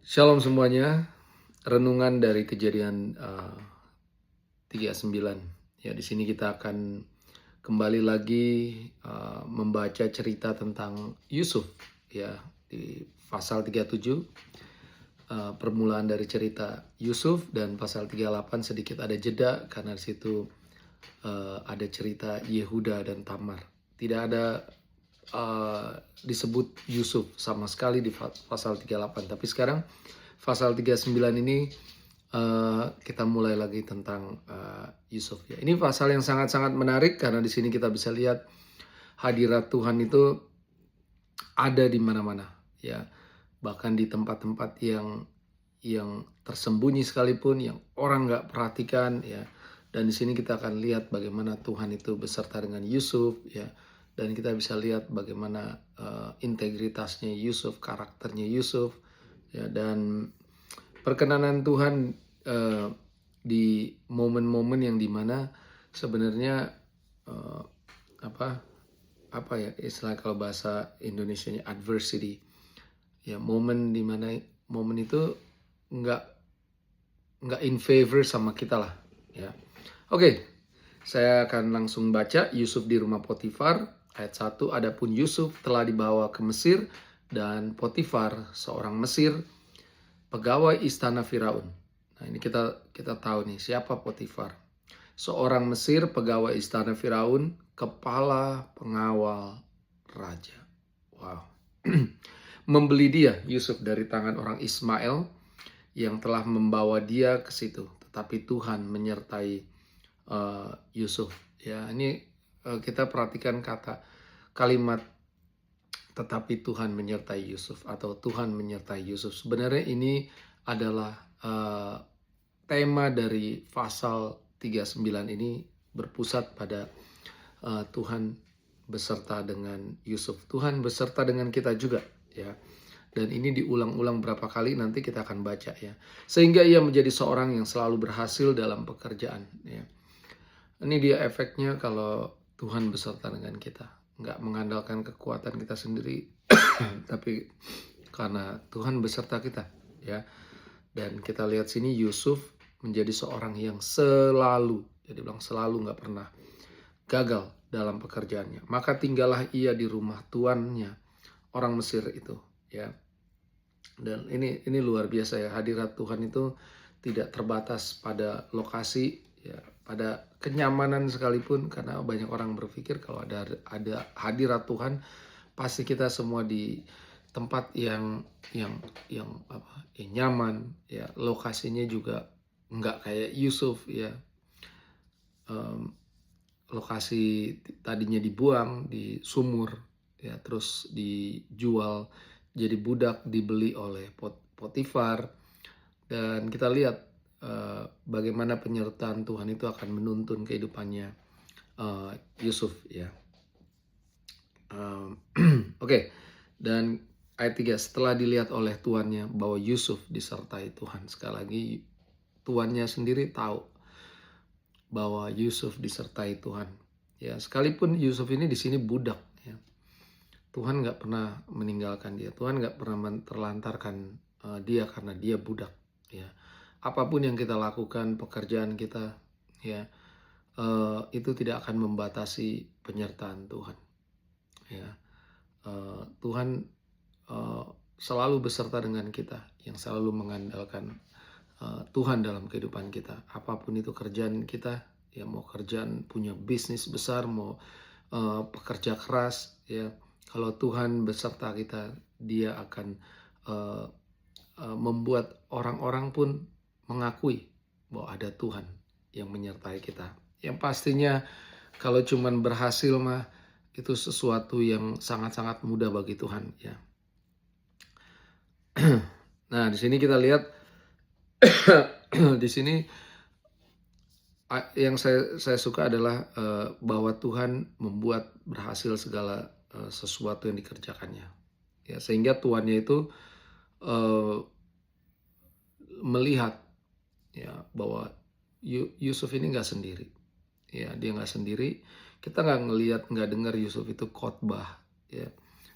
Shalom semuanya, renungan dari Kejadian 39. Ya, di sini kita akan kembali lagi membaca cerita tentang Yusuf ya di pasal 37. Permulaan dari cerita Yusuf, dan pasal 38 sedikit ada jeda karena di situ ada cerita Yehuda dan Tamar. Tidak ada disebut Yusuf sama sekali di pasal 38. Tapi sekarang pasal 39 ini kita mulai lagi tentang Yusuf ya. Ini pasal yang sangat-sangat menarik karena di sini kita bisa lihat hadirat Tuhan itu ada di mana-mana ya. Bahkan di tempat-tempat yang tersembunyi sekalipun, yang orang nggak perhatikan ya. Dan di sini kita akan lihat bagaimana Tuhan itu beserta dengan Yusuf ya. Dan kita bisa lihat bagaimana integritasnya Yusuf, karakternya Yusuf ya. Dan perkenanan Tuhan di momen-momen yang dimana sebenarnya apa ya istilah kalau bahasa Indonesianya adversity ya, momen dimana momen itu nggak in favor sama kita lah ya. Oke, saya akan langsung baca Yusuf di rumah Potifar ayat 1. Adapun Yusuf telah dibawa ke Mesir, dan Potifar seorang Mesir, pegawai istana Firaun. Nah, ini kita tahu nih siapa Potifar. Seorang Mesir, pegawai istana Firaun, kepala pengawal raja. Wow. Membeli dia, Yusuf, dari tangan orang Ismail yang telah membawa dia ke situ. Tetapi Tuhan menyertai Yusuf. Ya, ini kita perhatikan kalimat tetapi Tuhan menyertai Yusuf atau Tuhan menyertai Yusuf. Sebenarnya ini adalah tema dari pasal 39 ini berpusat pada Tuhan beserta dengan Yusuf. Tuhan beserta dengan kita juga ya. Dan ini diulang-ulang berapa kali nanti kita akan baca ya. Sehingga ia menjadi seorang yang selalu berhasil dalam pekerjaan ya. Ini dia efeknya kalau Tuhan beserta dengan kita. Nggak mengandalkan kekuatan kita sendiri, tapi karena Tuhan beserta kita ya. Dan kita lihat sini Yusuf menjadi seorang yang selalu, jadi bilang selalu, nggak pernah gagal dalam pekerjaannya. Maka tinggallah ia di rumah tuannya, orang Mesir itu ya. Dan ini luar biasa ya, hadirat Tuhan itu tidak terbatas pada lokasi ya, pada kenyamanan sekalipun, karena banyak orang berpikir kalau ada hadirat Tuhan pasti kita semua di tempat yang nyaman ya, lokasinya juga nggak kayak Yusuf ya. Lokasi tadinya dibuang di sumur ya, terus dijual jadi budak, dibeli oleh Potifar. Dan kita lihat bagaimana penyertaan Tuhan itu akan menuntun kehidupannya Yusuf ya. Oke. Dan ayat 3, setelah dilihat oleh tuannya bahwa Yusuf disertai Tuhan. Sekali lagi, tuannya sendiri tahu bahwa Yusuf disertai Tuhan ya. Sekalipun Yusuf ini di sini budak ya, Tuhan nggak pernah meninggalkan dia. Tuhan nggak pernah terlantarkan dia karena dia budak ya. Apapun yang kita lakukan, pekerjaan kita ya, itu tidak akan membatasi penyertaan Tuhan ya. Tuhan selalu beserta dengan kita, yang selalu mengandalkan Tuhan dalam kehidupan kita. Apapun itu kerjaan kita ya, mau kerjaan punya bisnis besar, mau pekerja keras ya, kalau Tuhan beserta kita, dia akan membuat orang-orang pun mengakui bahwa ada Tuhan yang menyertai kita. Yang pastinya kalau cuman berhasil mah itu sesuatu yang sangat-sangat mudah bagi Tuhan ya. Nah, di sini kita lihat di sini yang saya suka adalah bahwa Tuhan membuat berhasil segala sesuatu yang dikerjakannya ya, sehingga tuannya itu melihat ya bahwa Yusuf ini nggak sendiri ya. Dia nggak sendiri. Kita nggak ngelihat, nggak dengar Yusuf itu khotbah ya.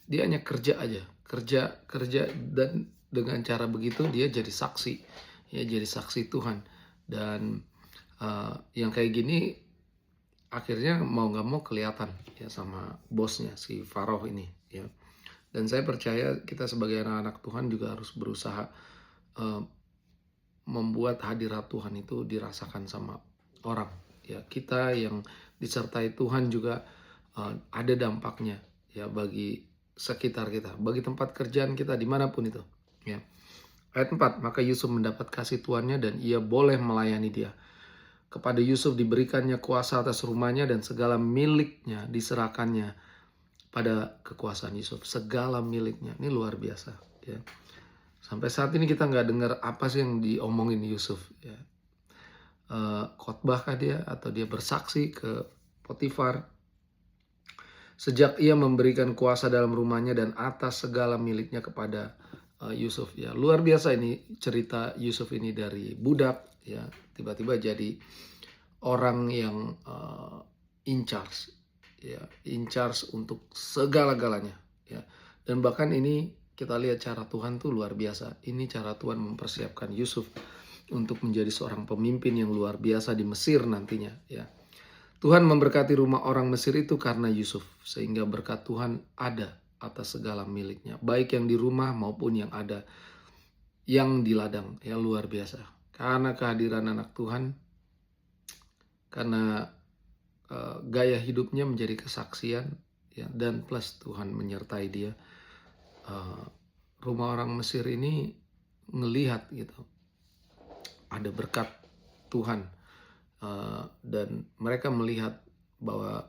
Dia hanya kerja aja, kerja, dan dengan cara begitu dia jadi saksi, ya jadi saksi Tuhan. Dan yang kayak gini akhirnya mau nggak mau kelihatan ya sama bosnya si Faraoh ini ya. Dan saya percaya kita sebagai anak-anak Tuhan juga harus berusaha eh, membuat hadirat Tuhan itu dirasakan sama orang ya. Kita yang disertai Tuhan juga ada dampaknya ya bagi sekitar kita, bagi tempat kerjaan kita dimanapun itu ya. Ayat 4, maka Yusuf mendapat kasih tuannya dan ia boleh melayani dia. Kepada Yusuf diberikannya kuasa atas rumahnya dan segala miliknya diserahkannya pada kekuasaan Yusuf. Segala miliknya, ini luar biasa ya. Sampai saat ini kita nggak dengar apa sih yang diomongin Yusuf ya. Khotbahkah dia atau dia bersaksi ke Potifar. Sejak ia memberikan kuasa dalam rumahnya dan atas segala miliknya kepada Yusuf ya. Luar biasa ini cerita Yusuf ini dari budak ya, tiba-tiba jadi orang yang in charge ya, in charge untuk segala-galanya ya. Dan bahkan ini kita lihat cara Tuhan tuh luar biasa. Ini cara Tuhan mempersiapkan Yusuf untuk menjadi seorang pemimpin yang luar biasa di Mesir nantinya ya. Tuhan memberkati rumah orang Mesir itu karena Yusuf, sehingga berkat Tuhan ada atas segala miliknya, baik yang di rumah maupun yang ada yang di ladang ya. Luar biasa karena kehadiran anak Tuhan, karena gaya hidupnya menjadi kesaksian ya, dan plus Tuhan menyertai dia. Rumah orang Mesir ini ngelihat gitu ada berkat Tuhan, dan mereka melihat bahwa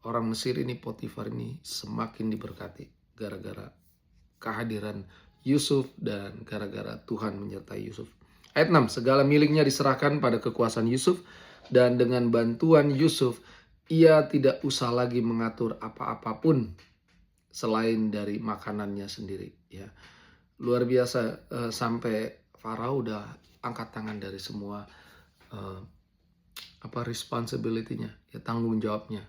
orang Mesir ini, Potifar ini semakin diberkati gara-gara kehadiran Yusuf dan gara-gara Tuhan menyertai Yusuf. Ayat 6, segala miliknya diserahkan pada kekuasaan Yusuf dan dengan bantuan Yusuf ia tidak usah lagi mengatur apa-apapun selain dari makanannya sendiri ya. Luar biasa, sampai Farao udah angkat tangan dari semua responsibility-nya ya, tanggung jawabnya.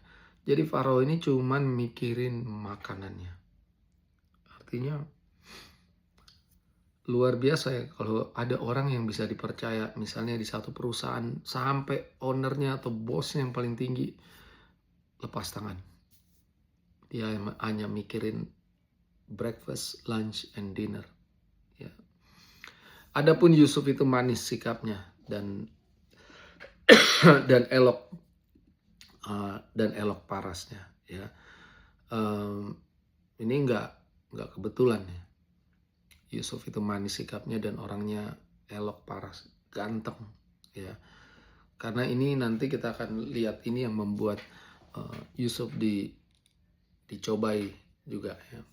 Jadi Farao ini cuman mikirin makanannya. Artinya luar biasa ya kalau ada orang yang bisa dipercaya, misalnya di satu perusahaan sampai ownernya atau bosnya yang paling tinggi lepas tangan. Dia hanya mikirin breakfast, lunch, and dinner ya. Adapun Yusuf itu manis sikapnya dan elok parasnya ya. Ini nggak kebetulan ya. Yusuf itu manis sikapnya dan orangnya elok paras, ganteng ya. Karena ini nanti kita akan lihat ini yang membuat Yusuf dicobai juga ya.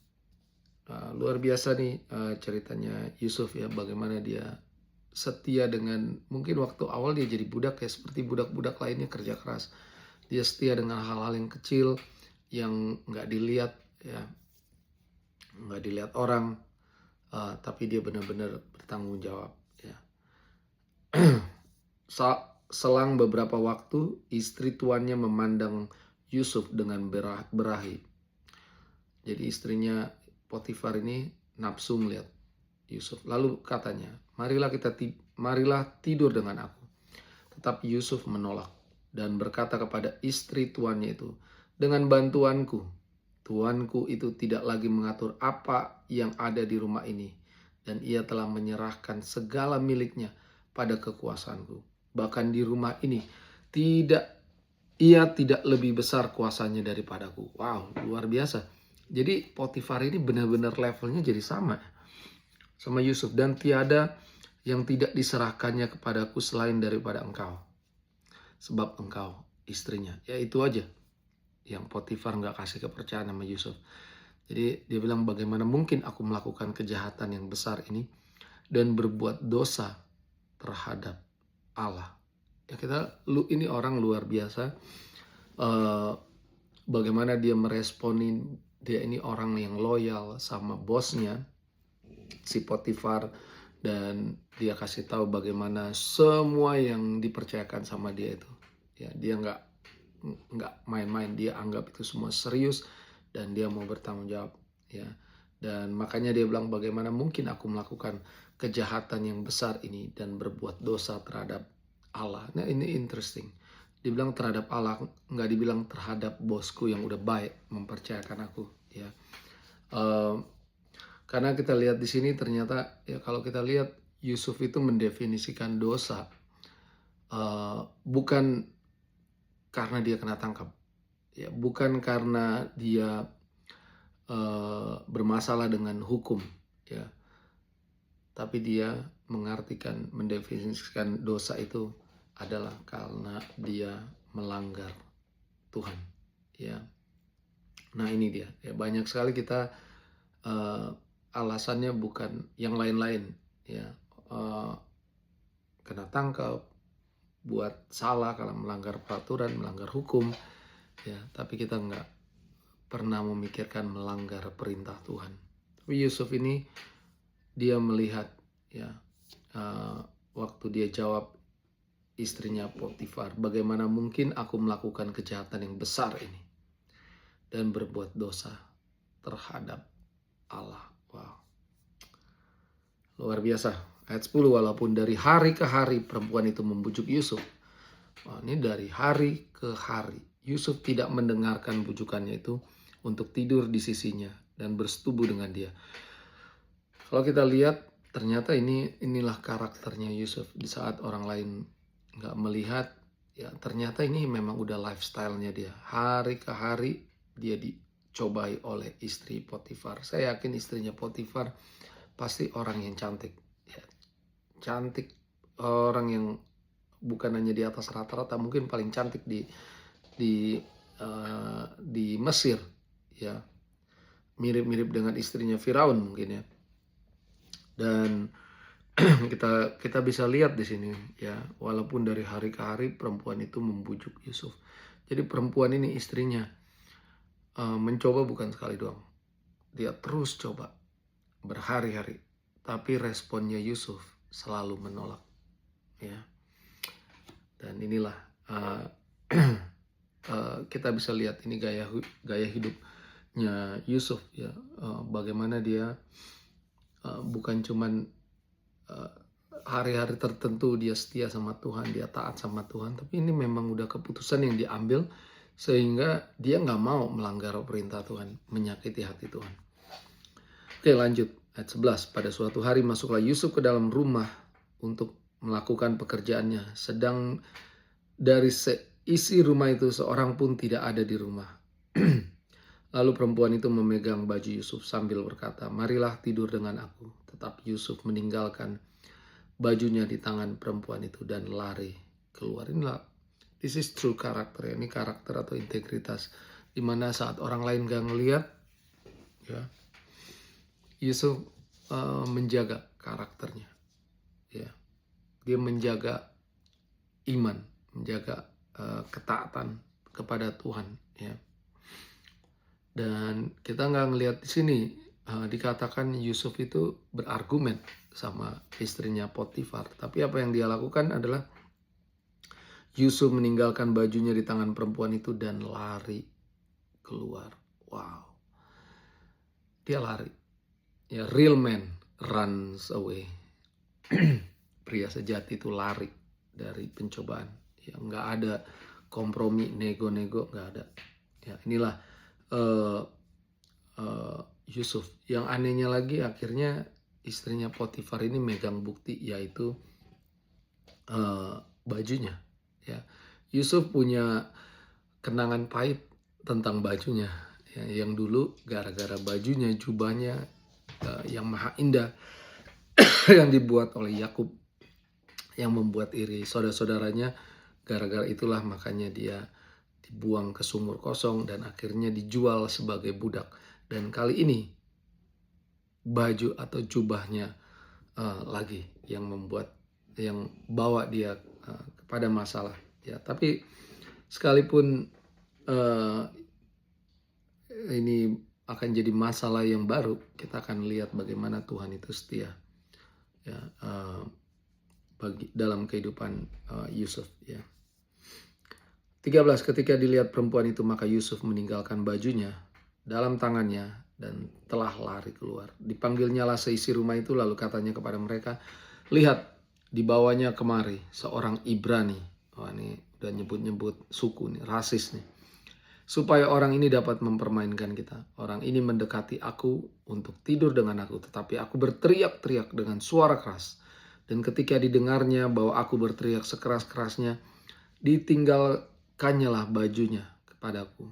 Luar biasa nih ceritanya Yusuf ya, bagaimana dia setia dengan, mungkin waktu awal dia jadi budak ya, seperti budak-budak lainnya kerja keras. Dia setia dengan hal-hal yang kecil yang nggak dilihat ya, nggak dilihat orang, tapi dia benar-benar bertanggung jawab ya. Selang beberapa waktu istri tuannya memandang Yusuf dengan berahi. Jadi istrinya Potifar ini nafsu melihat Yusuf. Lalu katanya, marilah tidur dengan aku. Tetapi Yusuf menolak dan berkata kepada istri tuannya itu, dengan bantuanku, tuanku itu tidak lagi mengatur apa yang ada di rumah ini, dan ia telah menyerahkan segala miliknya pada kekuasaanku. Bahkan di rumah ini ia tidak lebih besar kuasanya daripadaku. Wow, luar biasa. Jadi Potifar ini benar-benar levelnya jadi sama Yusuf. Dan tiada yang tidak diserahkannya kepadaku selain daripada engkau, sebab engkau istrinya. Ya itu aja yang Potifar gak kasih kepercayaan sama Yusuf. Jadi dia bilang, bagaimana mungkin aku melakukan kejahatan yang besar ini dan berbuat dosa terhadap Allah. Ya ini orang luar biasa. Bagaimana dia meresponin, dia ini orang yang loyal sama bosnya si Potifar, dan dia kasih tahu bagaimana semua yang dipercayakan sama dia itu ya, dia nggak main-main, dia anggap itu semua serius dan dia mau bertanggung jawab ya. Dan makanya dia bilang, bagaimana mungkin aku melakukan kejahatan yang besar ini dan berbuat dosa terhadap Allah. Nah ini interesting. Dibilang terhadap Allah, nggak dibilang terhadap bosku yang udah baik mempercayakan aku. Ya, karena kita lihat di sini ternyata ya kalau kita lihat Yusuf itu mendefinisikan dosa bukan karena dia kena tangkap, ya bukan karena dia bermasalah dengan hukum, ya, tapi dia mendefinisikan dosa itu adalah karena dia melanggar Tuhan, ya. Nah ini dia, ya banyak sekali kita alasannya bukan yang lain-lain, ya, kena tangkap, buat salah kalau melanggar peraturan, melanggar hukum, ya, tapi kita nggak pernah memikirkan melanggar perintah Tuhan. Tapi Yusuf ini dia melihat, ya, waktu dia jawab istrinya Potifar, bagaimana mungkin aku melakukan kejahatan yang besar ini dan berbuat dosa terhadap Allah. Wow, luar biasa. Ayat 10, walaupun dari hari ke hari perempuan itu membujuk Yusuf. Ini dari hari ke hari Yusuf tidak mendengarkan bujukannya itu untuk tidur di sisinya dan bersetubuh dengan dia. Kalau kita lihat ternyata inilah karakternya Yusuf di saat orang lain nggak melihat, ya ternyata ini memang udah lifestyle-nya dia. Hari ke hari dia dicobai oleh istri Potifar. Saya yakin istrinya Potifar pasti orang yang cantik, ya, cantik, orang yang bukan hanya di atas rata-rata, mungkin paling cantik di Mesir, ya, mirip-mirip dengan istrinya Firaun mungkin, ya. Dan kita bisa lihat di sini, ya, walaupun dari hari ke hari perempuan itu membujuk Yusuf. Jadi perempuan ini istrinya mencoba bukan sekali doang, dia terus coba berhari-hari, tapi responnya Yusuf selalu menolak, ya. Dan inilah kita bisa lihat ini gaya hidupnya Yusuf, ya, bagaimana dia bukan cuman hari-hari tertentu dia setia sama Tuhan, dia taat sama Tuhan, tapi ini memang udah keputusan yang diambil sehingga dia nggak mau melanggar perintah Tuhan, menyakiti hati Tuhan. Oke, lanjut ayat 11. Pada suatu hari masuklah Yusuf ke dalam rumah untuk melakukan pekerjaannya, sedang dari isi rumah itu seorang pun tidak ada di rumah. Lalu perempuan itu memegang baju Yusuf sambil berkata, marilah tidur dengan aku. Tetapi Yusuf meninggalkan bajunya di tangan perempuan itu dan lari keluar. Inilah, this is true karakter, ya. Ini karakter atau integritas, dimana saat orang lain gak ngeliat, ya, Yusuf menjaga karakternya, ya. Dia menjaga iman, menjaga ketaatan kepada Tuhan, ya. Dan kita nggak ngelihat di sini dikatakan Yusuf itu berargumen sama istrinya Potifar, tapi apa yang dia lakukan adalah Yusuf meninggalkan bajunya di tangan perempuan itu dan lari keluar. Wow, dia lari, ya, real man runs away. Pria sejati itu lari dari pencobaan, ya, nggak ada kompromi, nego-nego, nggak ada, ya. Inilah Yusuf. Yang anehnya lagi, akhirnya istrinya Potifar ini megang bukti, yaitu bajunya, ya. Yusuf punya kenangan pahit tentang bajunya, ya, yang dulu gara-gara bajunya, jubahnya yang maha indah yang dibuat oleh Yakub, yang membuat iri saudara-saudaranya. Gara-gara itulah makanya dia dibuang ke sumur kosong dan akhirnya dijual sebagai budak. Dan kali ini baju atau jubahnya lagi yang bawa dia kepada masalah, ya. Tapi sekalipun ini akan jadi masalah yang baru, kita akan lihat bagaimana Tuhan itu setia, ya, dalam kehidupan Yusuf, ya. 13, ketika dilihat perempuan itu, maka Yusuf meninggalkan bajunya dalam tangannya dan telah lari keluar. Dipanggilnyalah seisi rumah itu, lalu katanya kepada mereka, lihat, dibawanya kemari seorang Ibrani. Wah, ini udah nyebut-nyebut suku nih, rasis nih. Supaya orang ini dapat mempermainkan kita. Orang ini mendekati aku untuk tidur dengan aku, tetapi aku berteriak-teriak dengan suara keras. Dan ketika didengarnya bahwa aku berteriak sekeras-kerasnya, ditinggalkannya lah bajunya kepadaku.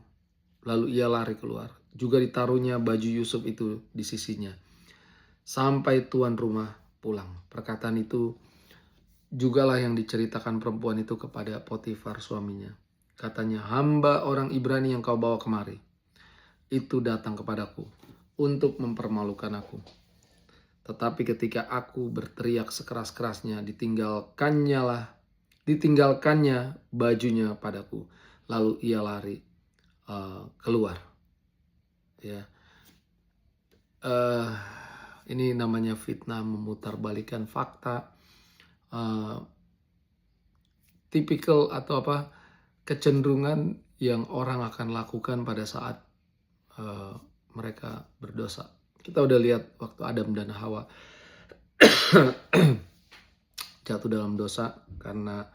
Lalu ia lari keluar. Juga ditaruhnya baju Yusuf itu di sisinya. Sampai tuan rumah pulang. Perkataan itu jugalah yang diceritakan perempuan itu kepada Potifar suaminya. Katanya, hamba orang Ibrani yang kau bawa kemari, itu datang kepadaku untuk mempermalukan aku. Tetapi ketika aku berteriak sekeras-kerasnya, ditinggalkannya bajunya padaku. Lalu ia lari keluar. Ya, ini namanya fitnah, memutarbalikkan fakta. Tipikal atau kecenderungan yang orang akan lakukan pada saat mereka berdosa. Kita udah lihat waktu Adam dan Hawa jatuh dalam dosa karena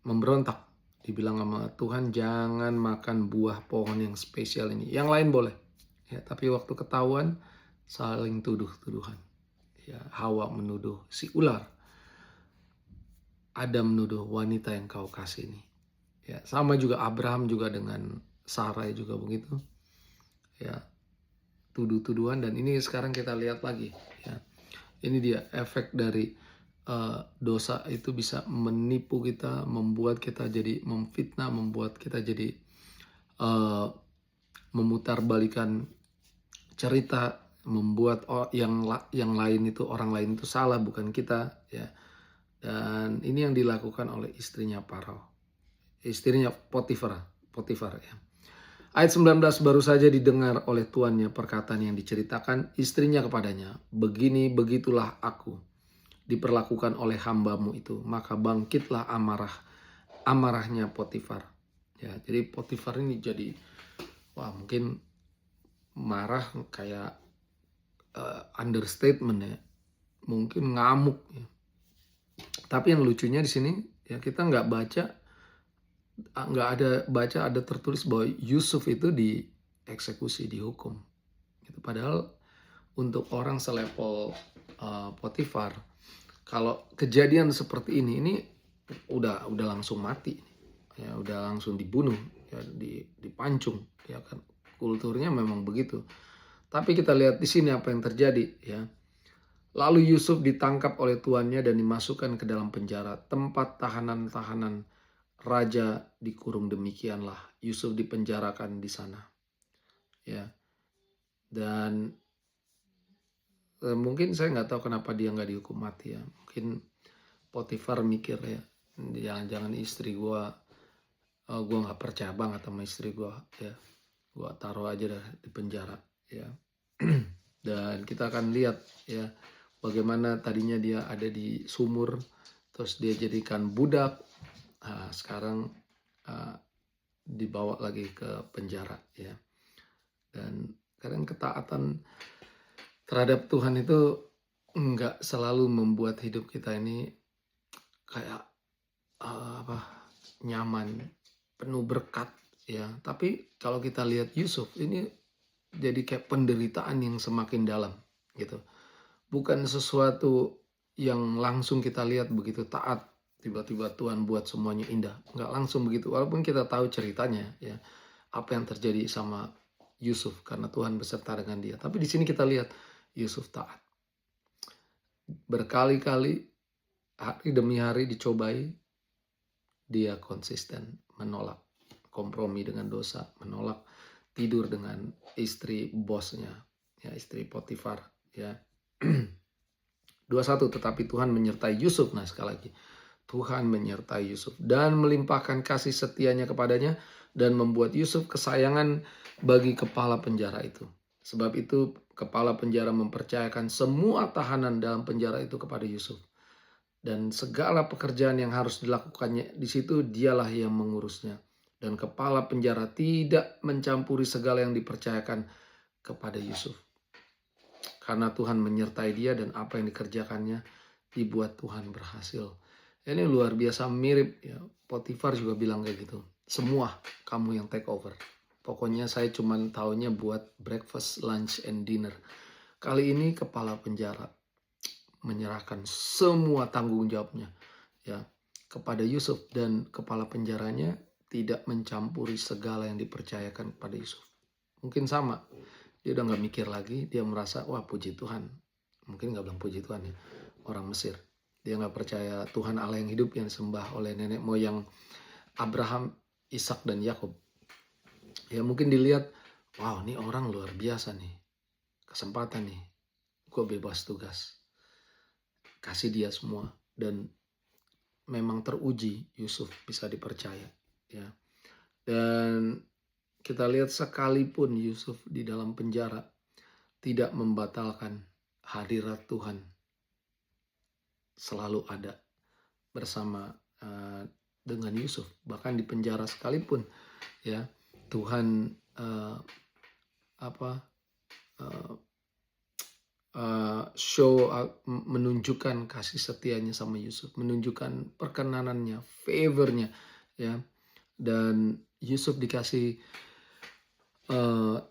memberontak. Dibilang sama Tuhan, jangan makan buah pohon yang spesial ini. Yang lain boleh. Ya, tapi waktu ketahuan, saling tuduh-tuduhan. Ya, Hawa menuduh si ular. Adam menuduh wanita yang kau kasih ini. Ya, sama juga Abraham juga dengan Sarai juga begitu. Ya, tuduh-tuduhan, dan ini sekarang kita lihat lagi. Ya, ini dia efek dari dosa itu bisa menipu kita, membuat kita jadi memfitnah, membuat kita jadi memutarbalikan cerita, membuat yang lain itu, orang lain itu salah, bukan kita, ya. Dan ini yang dilakukan oleh istrinya Potifar, ya. Ayat 19, baru saja didengar oleh tuannya perkataan yang diceritakan istrinya kepadanya, begitulah aku diperlakukan oleh hambamu itu. Maka bangkitlah amarahnya Potifar. Ya, jadi Potifar ini jadi mungkin marah kayak understatement ya, mungkin ngamuk ya. Tapi yang lucunya di sini ya, kita nggak ada tertulis bahwa Yusuf itu dieksekusi, dihukum gitu. Padahal untuk orang selevel Potifar, kalau kejadian seperti ini udah langsung mati ya, udah langsung dibunuh ya, dipancung ya kan, kulturnya memang begitu. Tapi kita lihat di sini apa yang terjadi ya. Lalu Yusuf ditangkap oleh tuannya dan dimasukkan ke dalam penjara, tempat tahanan-tahanan raja dikurung. Demikianlah Yusuf dipenjarakan di sana ya. Dan mungkin saya nggak tahu kenapa dia nggak dihukum mati ya. Mungkin Potifar mikir ya, jangan-jangan istri gue nggak percaya banget sama istri gue ya, gue taruh aja dah di penjara ya. Dan kita akan lihat ya, bagaimana tadinya dia ada di sumur, terus dia jadikan budak, sekarang dibawa lagi ke penjara ya. Dan kadang ketaatan terhadap Tuhan itu nggak selalu membuat hidup kita ini kayak nyaman, penuh berkat ya. Tapi kalau kita lihat Yusuf ini jadi kayak penderitaan yang semakin dalam gitu. Bukan sesuatu yang langsung kita lihat begitu taat, tiba-tiba Tuhan buat semuanya indah. Nggak langsung begitu, walaupun kita tahu ceritanya ya, apa yang terjadi sama Yusuf karena Tuhan beserta dengan dia. Tapi di sini kita lihat Yusuf taat. Berkali-kali, hari demi hari dicobai, dia konsisten menolak kompromi dengan dosa, menolak tidur dengan istri bosnya, ya, istri Potifar ya. 21, tetapi Tuhan menyertai Yusuf. Nah, sekali lagi, Tuhan menyertai Yusuf dan melimpahkan kasih setianya kepadanya dan membuat Yusuf kesayangan bagi kepala penjara itu. Sebab itu kepala penjara mempercayakan semua tahanan dalam penjara itu kepada Yusuf. Dan segala pekerjaan yang harus dilakukannya di situ dialah yang mengurusnya. Dan kepala penjara tidak mencampuri segala yang dipercayakan kepada Yusuf. Karena Tuhan menyertai dia dan apa yang dikerjakannya dibuat Tuhan berhasil. Ini luar biasa mirip ya. Potifar juga bilang kayak gitu. Semua kamu yang take over. Pokoknya saya cuma taunya buat breakfast, lunch, and dinner. Kali ini kepala penjara menyerahkan semua tanggung jawabnya ya kepada Yusuf, dan kepala penjaranya tidak mencampuri segala yang dipercayakan kepada Yusuf. Mungkin sama, dia udah nggak mikir lagi, dia merasa wah puji Tuhan. Mungkin nggak bilang puji Tuhan ya, orang Mesir. Dia nggak percaya Tuhan Allah yang hidup yang disembah oleh nenek moyang Abraham, Ishak dan Yakub. Ya mungkin dilihat, wow ini orang luar biasa nih, kesempatan nih, gue bebas tugas. Kasih dia semua, dan memang teruji Yusuf bisa dipercaya ya. Dan kita lihat sekalipun Yusuf di dalam penjara tidak membatalkan hadirat Tuhan, selalu ada bersama dengan Yusuf. Bahkan di penjara sekalipun ya Tuhan menunjukkan kasih setianya sama Yusuf, menunjukkan perkenanannya, favornya ya. Dan Yusuf dikasih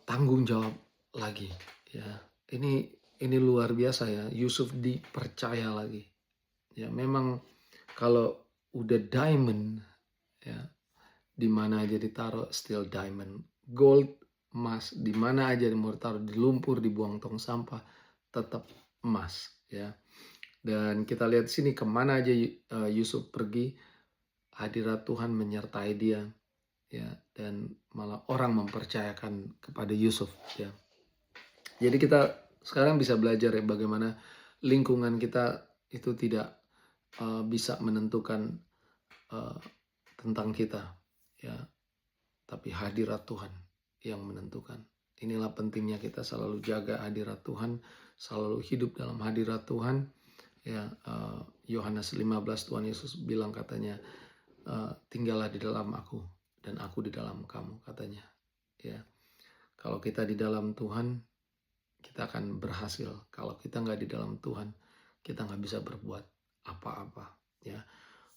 tanggung jawab lagi ya. Ini luar biasa ya, Yusuf dipercaya lagi ya. Memang kalau udah diamond ya, di mana aja ditaruh still diamond, gold, emas, di mana aja mau taruh, di lumpur, dibuang tong sampah, tetap emas ya. Dan kita lihat sini kemana aja Yusuf pergi, hadirat Tuhan menyertai dia ya, dan malah orang mempercayakan kepada Yusuf ya. Jadi kita sekarang bisa belajar ya bagaimana lingkungan kita itu tidak bisa menentukan tentang kita ya, tapi hadirat Tuhan yang menentukan. Inilah pentingnya kita selalu jaga hadirat Tuhan, selalu hidup dalam hadirat Tuhan ya. Yohanes 15 Tuhan Yesus bilang katanya, tinggallah di dalam aku dan aku di dalam kamu katanya ya. Kalau kita di dalam Tuhan kita akan berhasil. Kalau kita nggak di dalam Tuhan kita nggak bisa berbuat apa-apa ya.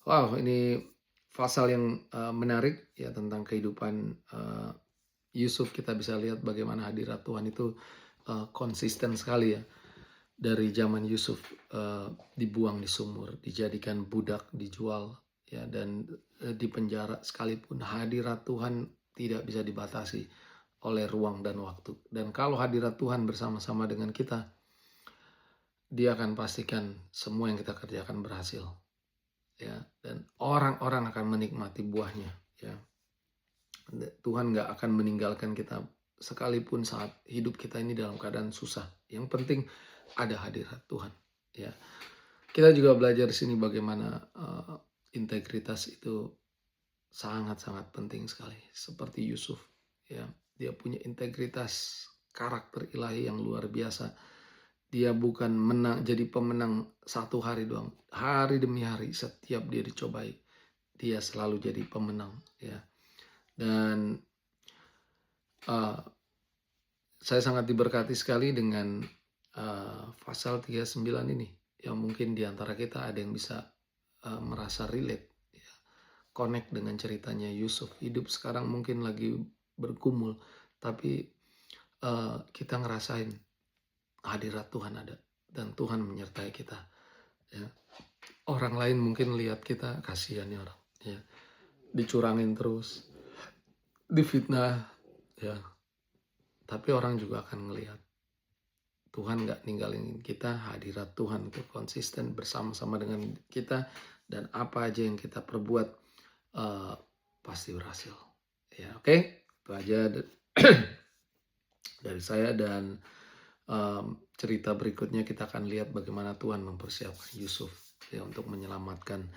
Wow, ini pasal yang menarik ya tentang kehidupan Yusuf. Kita bisa lihat bagaimana hadirat Tuhan itu konsisten sekali ya. Dari zaman Yusuf dibuang di sumur, dijadikan budak, dijual ya, dan di penjara sekalipun hadirat Tuhan tidak bisa dibatasi oleh ruang dan waktu. Dan kalau hadirat Tuhan bersama-sama dengan kita, dia akan pastikan semua yang kita kerjakan berhasil ya, dan orang-orang akan menikmati buahnya ya. Tuhan gak akan meninggalkan kita sekalipun saat hidup kita ini dalam keadaan susah. Yang penting ada hadirat Tuhan ya. Kita juga belajar di sini bagaimana integritas itu sangat-sangat penting sekali. Seperti Yusuf ya, dia punya integritas, karakter ilahi yang luar biasa. Dia bukan jadi pemenang satu hari doang. Hari demi hari setiap dia dicobai, dia selalu jadi pemenang ya. Dan saya sangat diberkati sekali dengan pasal 39 ini. Yang mungkin diantara kita ada yang bisa merasa relate ya, connect dengan ceritanya Yusuf. Hidup sekarang mungkin lagi bergumul, tapi kita ngerasain hadirat Tuhan ada dan Tuhan menyertai kita ya. Orang lain mungkin lihat kita, kasihan ya orang ya, dicurangin terus, difitnah ya, tapi orang juga akan ngelihat Tuhan gak ninggalin kita. Hadirat Tuhan itu konsisten bersama-sama dengan kita, dan apa aja yang kita perbuat pasti berhasil ya. Oke, itu aja dari saya. Dan cerita berikutnya kita akan lihat bagaimana Tuhan mempersiapkan Yusuf ya untuk menyelamatkan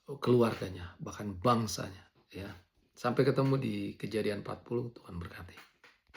keluarganya, bahkan bangsanya ya. Sampai ketemu di Kejadian 40. Tuhan berkati.